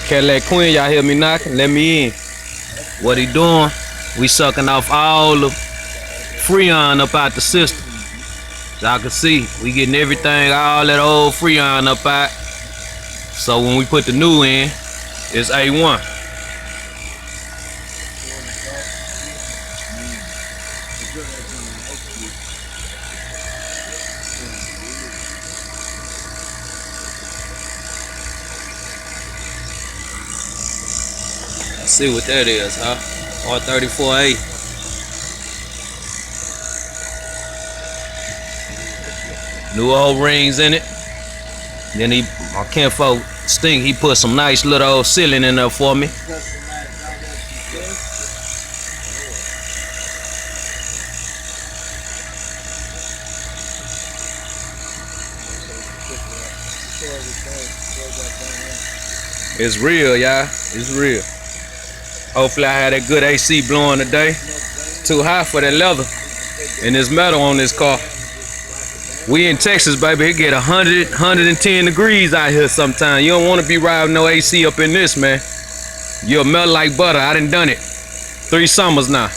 Cadillac Queen, y'all hear me knocking? Let me in. What he doing? We sucking off all the Freon up out the system. Y'all can see, we getting everything, all that old Freon up out. So when we put the new in, it's A1. Let's see what that is, huh? R34A. New old rings in it. Then my kinfolk Stink, he put some nice little old ceiling in there for me. It's real, y'all. It's real. Hopefully I had that good AC blowing today. Too hot for that leather and this metal on this car. We in Texas, baby. It get 100, 110 degrees out here sometimes. You don't want to be riding no AC up in this, man. You'll melt like butter. I done it 3 summers now.